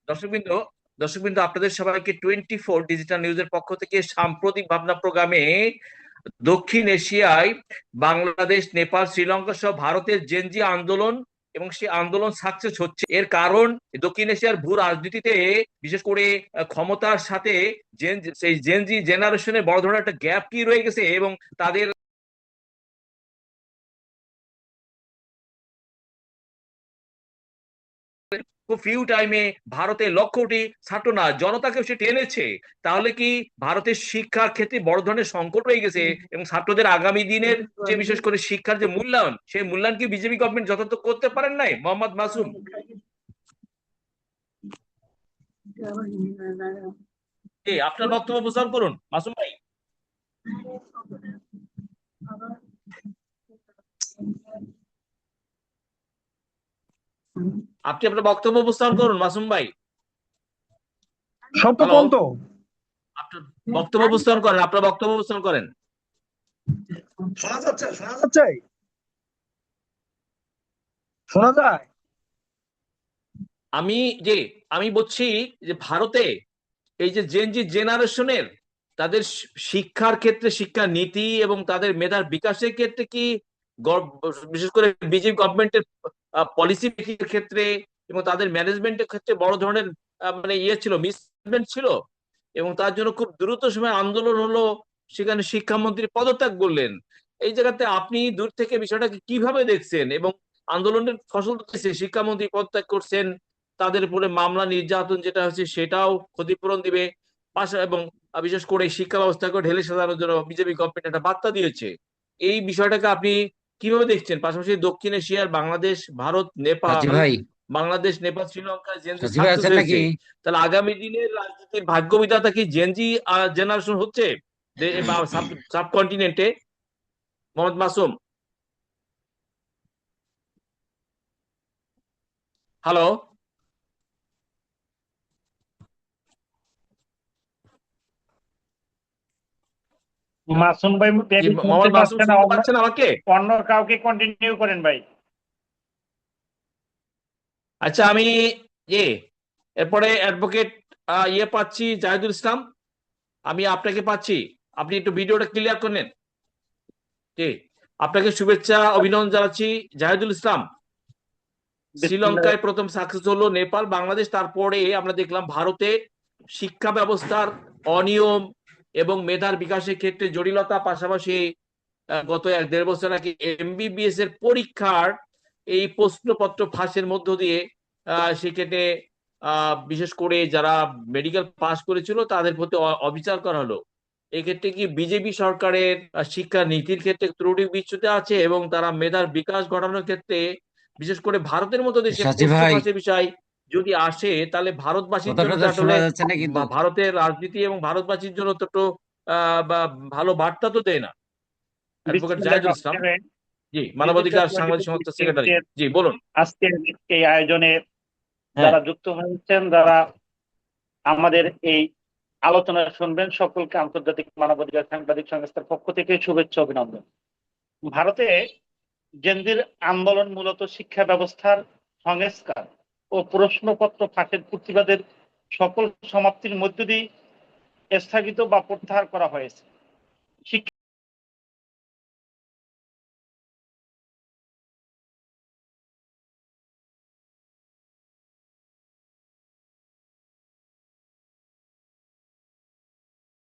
দর্শকবৃন্দ দর্শকবৃন্দ, আপনাদের সবাইকে 24 ডিজিটাল নিউজের পক্ষ থেকে সাম্প্রতিক ভাবনা প্রোগ্রামে দক্ষিণ এশিয়ায় বাংলাদেশ, নেপাল, শ্রীলঙ্কা সহ ভারতের জেনজি আন্দোলন এবং সেই আন্দোলন সাকসেস হচ্ছে এর কারণ দক্ষিণ এশিয়ার ভূ রাজনীতিতে, বিশেষ করে ক্ষমতার সাথে সেই জেনজি জেনারেশনের বড় ধরনের একটা গ্যাপ কি রয়ে গেছে এবং তাদের খুব ফিউ টাইমে ভারতের লক্ষ কোটি ছাত্র না জনতাকে সে টেনেছে। তাহলে কি ভারতের শিক্ষার ক্ষেত্রে বড় ধরনের সংকট রয়ে গেছে এবং ছাত্রদের আগামী দিনের যে বিশেষ করে শিক্ষার যে মূল্যায়ন, সেই মূল্যায়ন কি বিজেপি গভর্নমেন্ট যথাযথ করতে পারেন নাই? মোহাম্মদ মাসুম, আপনার বক্তব্য উপস্থাপন করুন মাসুম ভাই। আপনি আপনার বক্তব্য উপস্থাপন করুন মাসুম ভাই। শব্দ হ্যালো, কম তো। আপনার বক্তব্য উপস্থাপন করেন, আপনার বক্তব্য উপস্থাপন করেন। শোনা যাচ্ছে? শোনা যায়? আমি যে আমি বলছি যে ভারতে এই যে জেনজি জেনারেশনের তাদের শিক্ষার ক্ষেত্রে, শিক্ষা নীতি এবং তাদের মেধার বিকাশের ক্ষেত্রে কি বিশেষ করে বিজেপি গভর্নমেন্টের পলিসি মেকিং ক্ষেত্রে এবং তাদের ম্যানেজমেন্টের ক্ষেত্রে বড় ধরনের মানে ছিল, মিসম্যানেজমেন্ট ছিল এবং তার জন্য খুব দ্রুত সময় আন্দোলন হলো। সেখানে শিক্ষামন্ত্রী পদত্যাগ করলেন। এই জায়গাতে আপনি দূর থেকে বিষয়টাকে কিভাবে দেখছেন এবং আন্দোলনের ফসল তো দেখছেন, শিক্ষামন্ত্রী পদত্যাগ করছেন, তাদের উপরে মামলা নির্যাতন যেটা হচ্ছে সেটাও ক্ষতিপূরণ দিবে পাশা এবং বিশেষ করে শিক্ষা ব্যবস্থাকে ঢেলে সাজানোর জন্য বিজেপি গভর্নমেন্ট একটা বার্তা দিয়েছে। এই বিষয়টাকে আপনি কিভাবে দেখছেন? পাশাপাশি দক্ষিণ এশিয়ার বাংলাদেশ, ভারত, সাচি নেপাল, ভাই, বাংলাদেশ, নেপাল, শ্রীলঙ্কা জেনজি সাচি ভাই সাকসেস আছেন হয়েছে। নাকি? তাহলে আগামী দিনের রাজনীতির ভাগ্য বিধাতা কি জেনজি জেনারেশন হচ্ছে সাবকন্টিনেন্টে? মোহাম্মদ মাসুম, হ্যালো। মাসুম ভাই কি টেবিল শুনতে মোহাম্মদ মাসুম পাচ্ছে না, শুনতে অন্য পাচ্ছেন আমাকে? অন্য কাউকে কন্টিনিউ করেন ভাই। আচ্ছা, আমি এ এরপরে অ্যাডভোকেট পাচ্ছি জাহিদুল ইসলাম, আমি আপনাকে পাচ্ছি। আপনি একটু ভিডিওটা ক্লিয়ার করে নেন। জি, আপনাকে শুভেচ্ছা অভিনন্দন জানাচ্ছি জাহিদুল ইসলাম। বিসমিল্লাহ। শ্রীলঙ্কায় প্রথম সাকসেস হলো, নেপাল, বাংলাদেশ, তারপরে আমরা দেখলাম ভারতে শিক্ষা ব্যবস্থার অনিয়ম এবং মেধার বিকাশের ক্ষেত্রে জটিলতা, পাশাপাশি গত 1-1.5 বছর আগে এমবিবিএস এর পরীক্ষার এই প্রশ্নপত্র ফাঁসের মধ্য দিয়ে সেক্ষেত্রে বিশেষ করে যারা মেডিকেল পাস করেছিল তাদের প্রতি অবিচার করা হলো। এক্ষেত্রে কি বিজেপি সরকারের শিক্ষা নীতির ক্ষেত্রে ত্রুটি বিচ্যুতি আছে এবং তারা মেধার বিকাশ ঘটানোর ক্ষেত্রে, বিশেষ করে ভারতের মতো দেশে সাচি প্রশ্ন ভাই, ফাঁসের বিষয় যদি আসে, তাহলে ভারতবাসীর জন্য কথাটা তো তো আসলে শোনা যাচ্ছে না কিন্তু। ভারতের রাজনীতি এবং ভারতবাসীর জন্য তো একটু বা ভালো বার্তা তো দেয় না। অ্যাডভোকেট বিসমিল্লাহির জাহিদুল ইসলাম, রহমানির রহিম। জি, ডিজিটাল মানবাধিকার সাংবাদিক 24 সংস্থার সেক্রেটারি। নিউজের জি, বলুন। আজকের এই আয়োজনে হ্যাঁ, যারা যুক্ত হয়েছেন, যারা আমাদের এই আলোচনা শুনবেন, সকলকে আন্তর্জাতিক মানবাধিকার সাংবাদিক সংস্থার পক্ষ থেকে শুভেচ্ছা অভিনন্দন। ভারতে জেনজির আন্দোলন মূলত শিক্ষা ব্যবস্থার সংস্কার ও প্রশ্নপত্র ফাঁসের প্রতিবাদের সকল সমাপ্তির মধ্য দিয়ে স্থগিত বা প্রত্যাহার করা হয়েছে।